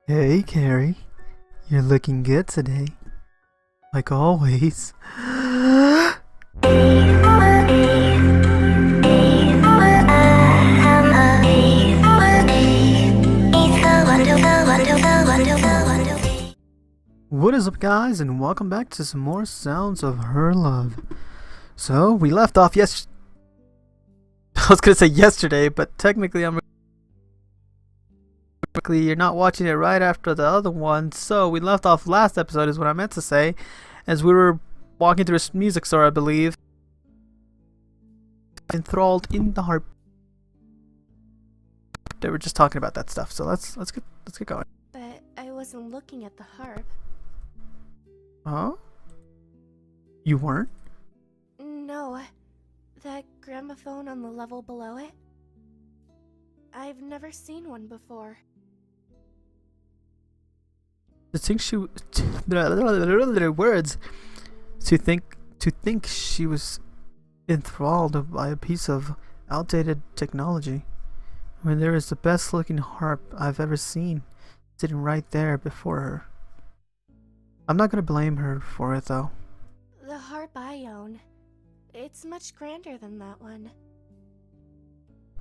Hey, Carrie. You're looking good today. Like always. What is up, guys, and welcome back to some more Sounds of Her Love. So, we left off I was gonna say yesterday, but technically you're not watching it right after the other one. So, we left off last episode is what I meant to say, as we were walking through a music store, I believe. Enthralled in the harp. They were just talking about that stuff, so let's get going. But I wasn't looking at the harp. Huh? You weren't? No, that gramophone on the level below it. I've never seen one before. To think she words. To think she was enthralled by a piece of outdated technology, when there is the best looking harp I've ever seen sitting right there before her. I'm not gonna blame her for it though. The harp I own, it's much grander than that one.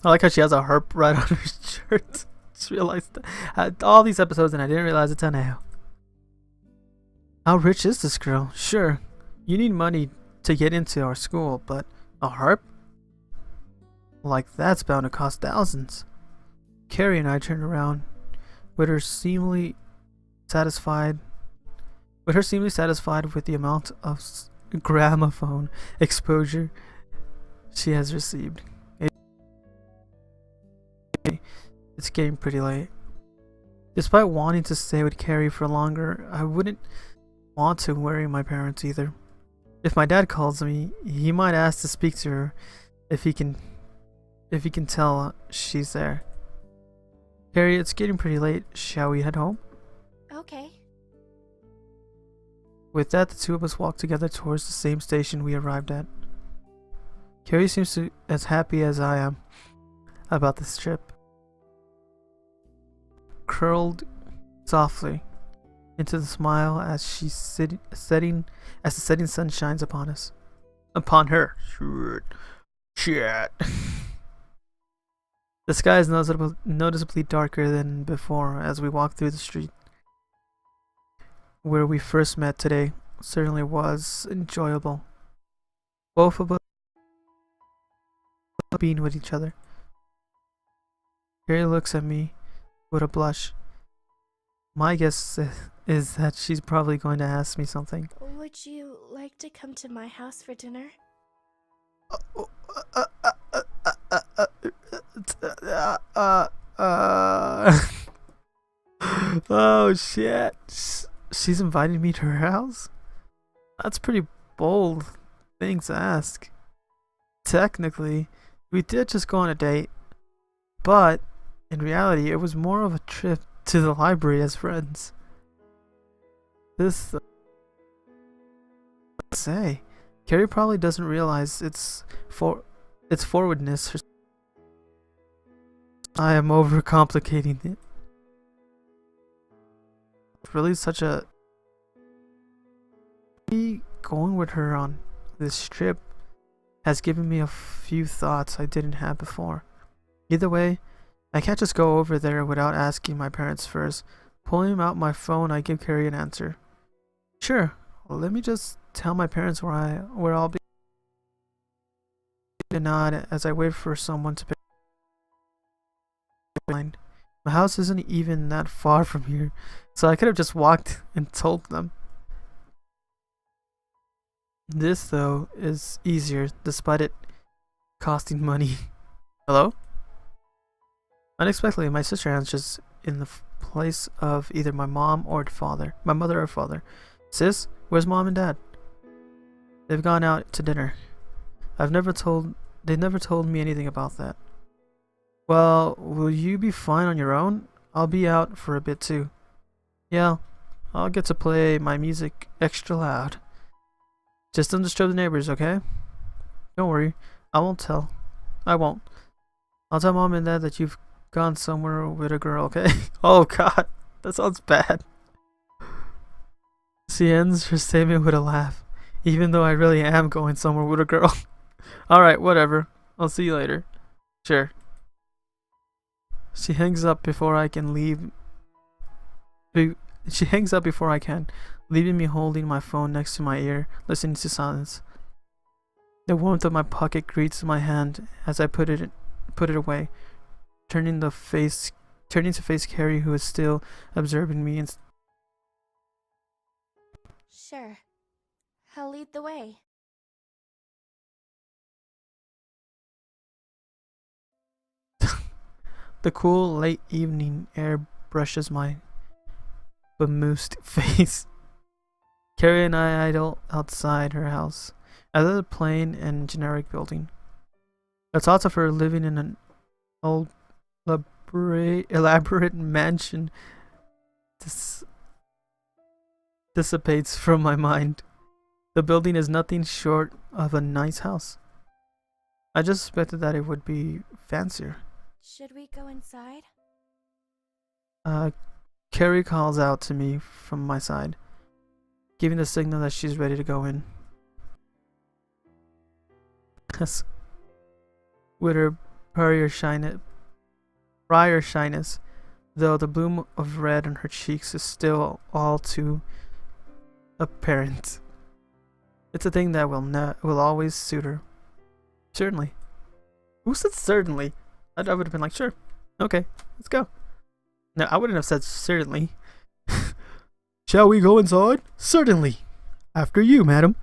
I like how she has a harp right on her shirt. Just realized that. All these episodes and I didn't realize it till now. How rich is this girl? Sure, you need money to get into our school, but a harp? Like that's bound to cost thousands. Carrie and I turned around with her seemingly satisfied with the amount of gramophone exposure she has received. It's getting pretty late. Despite wanting to stay with Carrie for longer, I wouldn't want to worry my parents either. If my dad calls me, he might ask to speak to her if he can tell she's there. Carrie, it's getting pretty late. Shall we head home? Okay. With that, the two of us walked together towards the same station we arrived at. Carrie seems as happy as I am about this trip. Curled softly into the smile as the setting sun shines upon us. Upon her. Shit. The sky is noticeably darker than before as we walk through the street. Where we first met today certainly was enjoyable. Both of us being with each other. Carrie looks at me with a blush. My guess is that she's probably going to ask me something. Would you like to come to my house for dinner? Oh shit. She's inviting me to her house? That's pretty bold thing to ask. Technically, we did just go on a date, but in reality, it was more of a trip to the library as friends. This say, Carrie probably doesn't realize its forwardness. I am overcomplicating it. Really, me going with her on this trip has given me a few thoughts I didn't have before. Either way, I can't just go over there without asking my parents first. Pulling out my phone, I give Carrie an answer. Sure, let me just tell my parents where I'll be. A nod as I wait for someone to pick mine. My house isn't even that far from here, so I could have just walked and told them. This, though, is easier, despite it costing money. Hello? Unexpectedly, my sister answers in the place of either my mother or father. Sis, where's mom and dad? They've gone out to dinner. They never told me anything about that. Well, will you be fine on your own? I'll be out for a bit too. Yeah, I'll get to play my music extra loud. Just don't disturb the neighbors, okay? Don't worry, I won't. I'll tell mom and dad that you've gone somewhere with a girl, okay? Oh god. That sounds bad. She ends her statement with a laugh, even though I really am going somewhere with a girl. Alright, whatever. I'll see you later. Sure. She hangs up before I can leave. She hangs up before I can, leaving me holding my phone next to my ear, listening to silence. The warmth of my pocket greets my hand as I put it away, turning to face Carrie, who is still observing me. Sure. I'll lead the way. The cool late evening air brushes my bemused face. Carrie and I idle outside her house, another plain and generic building. The thoughts of her living in an old elaborate mansion dissipates from my mind. The building is nothing short of a nice house. I just suspected that it would be fancier. Should we go inside? Carrie calls out to me from my side, giving the signal that she's ready to go in. With her prior shyness, though the bloom of red on her cheeks is still all too apparent. It's a thing that will always suit her. Certainly. Who said certainly? I would have been like, sure, okay, let's go. No, I wouldn't have said certainly. Shall we go inside? Certainly. After you, madam.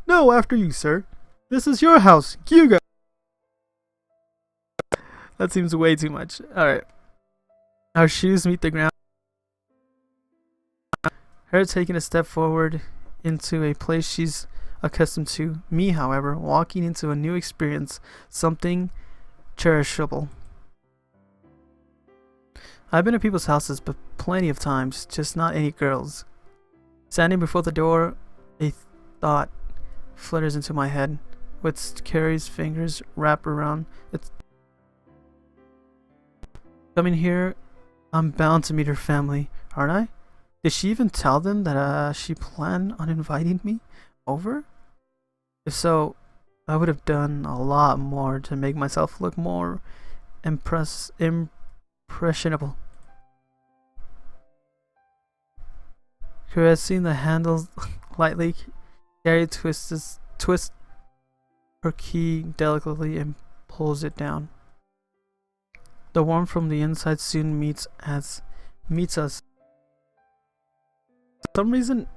No, after you, sir. This is your house. You go. That seems way too much. Alright. Our shoes meet the ground. Her taking a step forward into a place she's accustomed to. Me, however, walking into a new experience. Something cherishable. I've been to people's houses but plenty of times, just not any girls. Standing before the door, a thought flutters into my head, with Carrie's fingers wrapped around it. Coming here, I'm bound to meet her family, aren't I? Did she even tell them that she planned on inviting me over? If so, I would have done a lot more to make myself look more impressionable. Caressing the handle lightly, Carrie twists her key delicately and pulls it down. The warmth from the inside soon meets us. For some reason,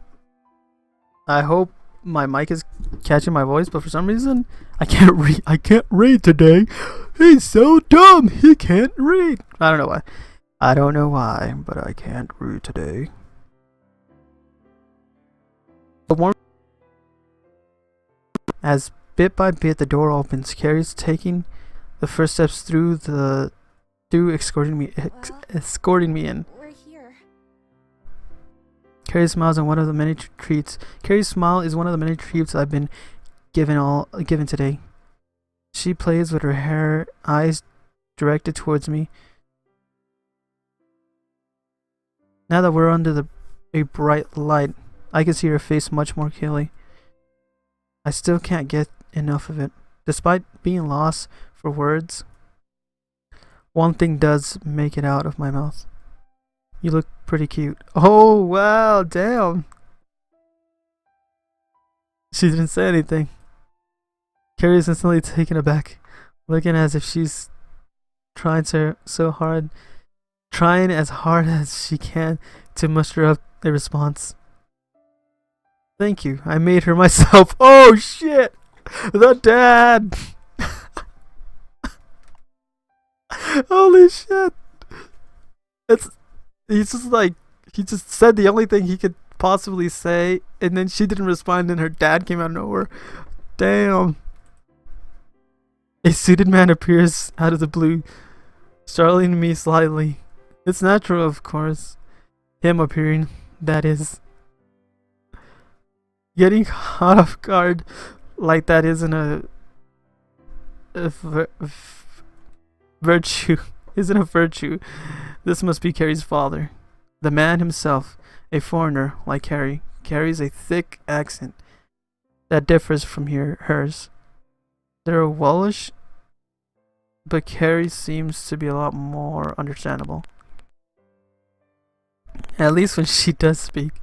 I hope my mic is catching my voice, but for some reason, I can't read today. He's so dumb. He can't read. I don't know why. I don't know why, but I can't read today. The warmth, as bit by bit the door opens, Carrie's taking the first steps through escorting me in. We're here. Carrie's smile is one of the many treats. I've been given today. She plays with her eyes directed towards me. Now that we're under a bright light, I can see her face much more clearly. I still can't get enough of it. Despite being lost for words, one thing does make it out of my mouth. You look pretty cute. Oh, wow, damn. She didn't say anything. Carrie is instantly taken aback, looking as if she's trying as hard as she can to muster up a response. Thank you. I made her myself. Oh shit! The dad! Holy shit! He just said the only thing he could possibly say, and then she didn't respond, and her dad came out of nowhere. Damn. A suited man appears out of the blue, startling me slightly. It's natural, of course. Him appearing, that is. Getting caught off guard like that isn't a virtue. Isn't a virtue. This must be Carrie's father. The man himself, a foreigner like Carrie, carries a thick accent that differs from hers. They're Welsh, but Carrie seems to be a lot more understandable. At least when she does speak.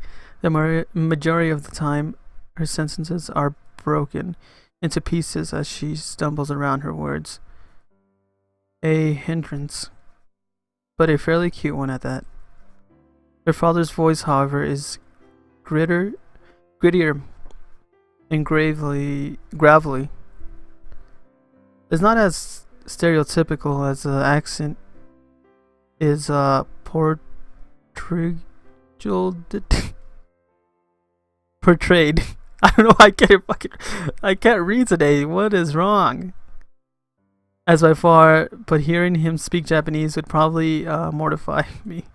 The majority of the time, her sentences are broken into pieces as she stumbles around her words. A hindrance, but a fairly cute one at that. Her father's voice, however, is grittier and gravelly. It's not as stereotypical as the accent is portrayed. I don't know. I can't read today. What is wrong? As by far, but hearing him speak Japanese would probably mortify me.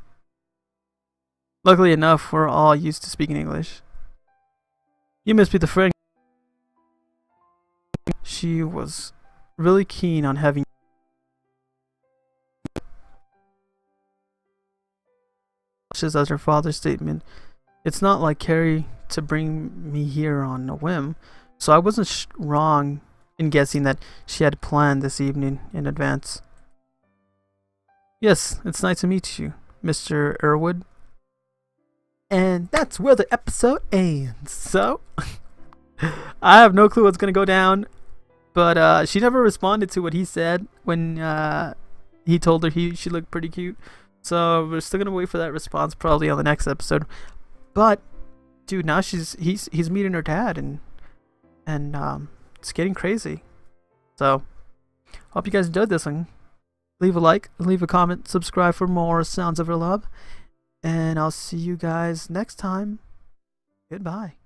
Luckily enough, we're all used to speaking English. You must be the friend. She was really keen on having. Just as her father's statement, it's not like Carrie to bring me here on a whim, so I wasn't wrong in guessing that she had planned this evening in advance. Yes, it's nice to meet you, Mr. Irwood. And that's where the episode ends. So, I have no clue what's going to go down. But she never responded to what he said when he told her she looked pretty cute. So, we're still going to wait for that response probably on the next episode. But, dude, now he's meeting her dad. And it's getting crazy. So, hope you guys enjoyed this one. Leave a like, leave a comment, subscribe for more Sounds of Her Love. And I'll see you guys next time. Goodbye.